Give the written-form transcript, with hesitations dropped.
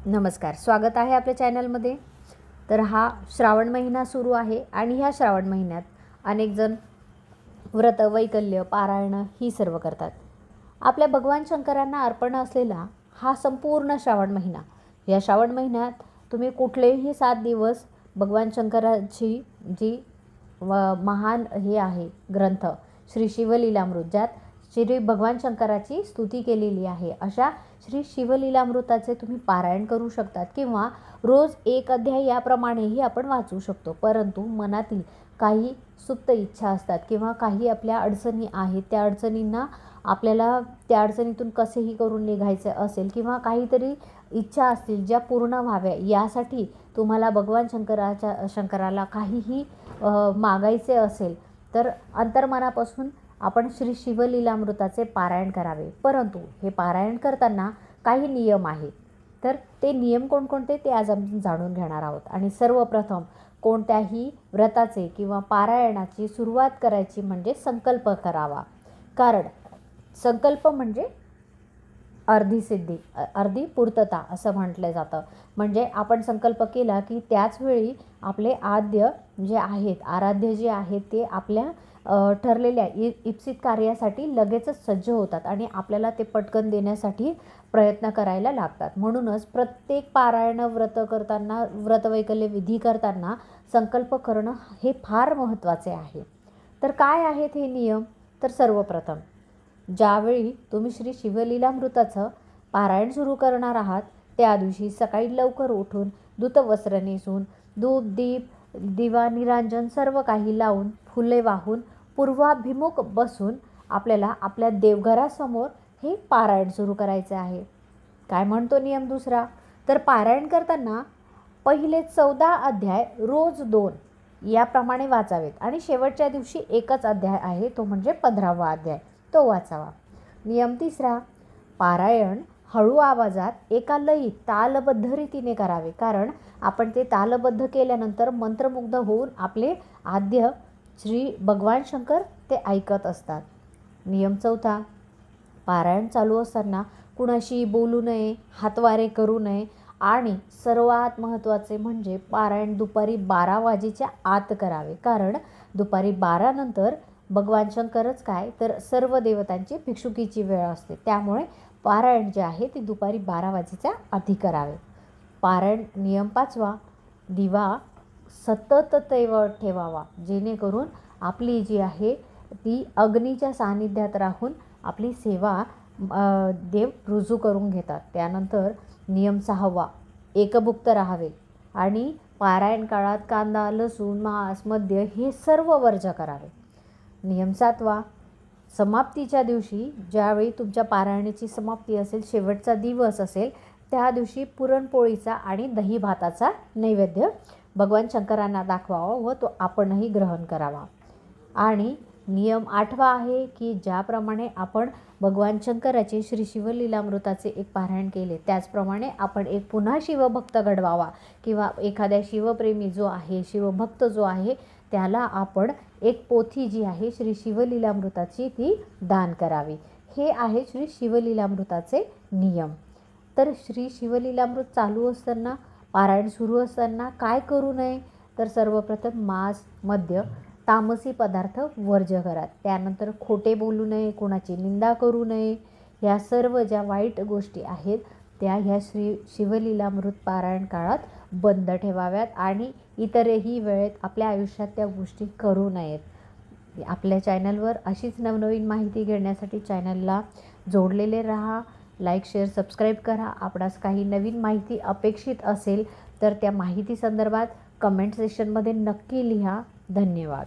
नमस्कार, स्वागत आहे आपल्या चॅनलमध्ये. तर हा श्रावण महिना सुरू आहे आणि ह्या श्रावण महिन्यात अनेक जण व्रत, वैकल्य, पारायण ही सर्व करतात. आपल्या भगवान शंकरांना अर्पण असलेला हा संपूर्ण श्रावण महिना, या श्रावण महिन्यात तुम्ही कुठलेही 7 दिवस भगवान शंकराची जी महान हे आहे ग्रंथ श्री शिवलीलामृत, ज्यात श्री भगवान शंकराची स्तुती केलेली आहे, अशा श्री शिवलीलामृताचे तुम्ही पारायण करू शकतात किंवा रोज एक अध्याय याप्रमाणेही आपण वाचू शकतो. परंतु मनातील काही सुप्त इच्छा असतात किंवा काही आपल्या अडचणी आहेत, त्या अडचणींना आपल्याला त्या अडचणीतून कसेही करून निघायचे असेल किंवा काहीतरी इच्छा असतील ज्या पूर्ण व्हाव्या, यासाठी तुम्हाला भगवान शंकराला काहीही मागायचे असेल तर अंतर्मनापासून आपण श्री शिवलीलामृताचे पारायण करावे. परंतु हे पारायण करताना काही नियम आहेत. तर ते नियम कोणकोणते ते आज आपण जाणून घेणार आहोत. आणि सर्वप्रथम कोणत्याही व्रताचे किंवा पारायणाची सुरुवात करायची म्हणजे संकल्प करावा. कारण संकल्प म्हणजे अर्धी सिद्धी, अर्धी पूर्तता असं म्हटलं जातं. म्हणजे आपण संकल्प केला की त्याच वेळी आपले आद्य जे आहेत, आराध्य जे आहेत, ते आपल्या ठरलेल्या इप्सित कार्यासाठी लगेचच सज्ज होतात आणि आपल्याला ते पटकन देण्यासाठी प्रयत्न करायला लागतात. म्हणूनच प्रत्येक पारायण व्रत करताना, व्रतवैकल्य विधी करताना संकल्प करणं हे फार महत्त्वाचे आहे. तर काय आहेत हे नियम? तर सर्वप्रथम ज्यावेळी तुम्ही श्री शिवलीलामृताचं पारायण सुरू करणार आहात, त्या दिवशी सकाळी लवकर उठून धूतवस्त्र नेसून धूप, दीप, दिवा, निरांजन सर्व काही लावून, फुले वाहून पूर्वाभिमुख बसून आपल्याला आपल्या देवघरासमोर हे पारायण सुरू करायचे आहे. काय म्हणतो नियम दुसरा? तर पारायण करताना पहिले 14 अध्याय रोज 2 याप्रमाणे वाचावेत आणि शेवटच्या दिवशी एकच अध्याय आहे, तो म्हणजे 15वा अध्याय, तो वाचावा. नियम तिसरा, पारायण हळू आवाजात एका लयीत तालबद्ध रीतीने करावे. कारण आपण ते तालबद्ध केल्यानंतर मंत्रमुग्ध होऊन आपले आद्य श्री भगवान शंकर ते ऐकत असतात. नियम चौथा, पारायण चालू असताना कुणाशी बोलू नये, हातवारे करू नये आणि सर्वात महत्त्वाचे म्हणजे पारायण दुपारी 12 वाजेच्या आत करावे. कारण दुपारी 12 नंतर भगवान शंकरच काय तर सर्व देवतांची भिक्षुकीची वेळ असते. त्यामुळे पारायण जे आहे ते दुपारी 12 वाजेच्या आधी करावे. पारायण नियम 5वा, दिवा सतत तेवत ठेवावा, जेणेकरून आपली जी आहे ती अग्नीच्या सानिध्यात राहून आपली सेवा देव रुजू करून घेतात. त्यानंतर नियम 6वा, एकभुक्त राहावे आणि पारायण काळात कांदा, लसूण, मांस, मद्य हे सर्व वर्ज्य करावे. नियम 7वा, समाप्तीच्या दिवशी ज्यावेळी तुमच्या पारायणाची समाप्ती असेल, शेवटचा दिवस असेल, त्या दिवशी पुरणपोळीचा आणि दही भाताचा नैवेद्य भगवान शंकरांना दाखवावा व तो आपणही ग्रहण करावा. आणि नियम 8वा आहे की ज्याप्रमाणे आपण भगवान शंकराचे श्री शिवलीलामृताचे एक पारायण केले, त्याचप्रमाणे आपण एक पुन्हा शिवभक्त घडवावा किंवा एखाद्या शिवप्रेमी जो आहे, शिवभक्त जो आहे, त्याला आपण एक पोथी जी आहे श्री शिवलीलामृताची ती दान करावी. हे आहे श्री शिवलीलामृताचे नियम. तर श्री शिवलीलामृत चालू असताना, पारायण सुरू असताना काय करू नये? तर सर्वप्रथम मांस, मद्य, तामसी पदार्थ वर्ज्य करा. त्यानंतर खोटे बोलू नये, कोणाची निंदा करू नये. ह्या सर्व ज्या वाईट गोष्टी आहेत त्या ह्या श्री शिवलीलामृत पारायण काळात बंद ठेवाव्यात आणि इतरही वेळेत आपल्या आयुष्यात त्या गोष्टी करू नयेत. आपल्या चॅनलवर अशीच नवनवीन माहिती घेण्यासाठी चॅनलला जोडलेले राहा. लाईक, शेअर, सबस्क्राईब करा. आपणास काही नवीन माहिती अपेक्षित असेल तर त्या माहिती संदर्भात कमेंट सेक्शनमध्ये नक्की लिहा. धन्यवाद.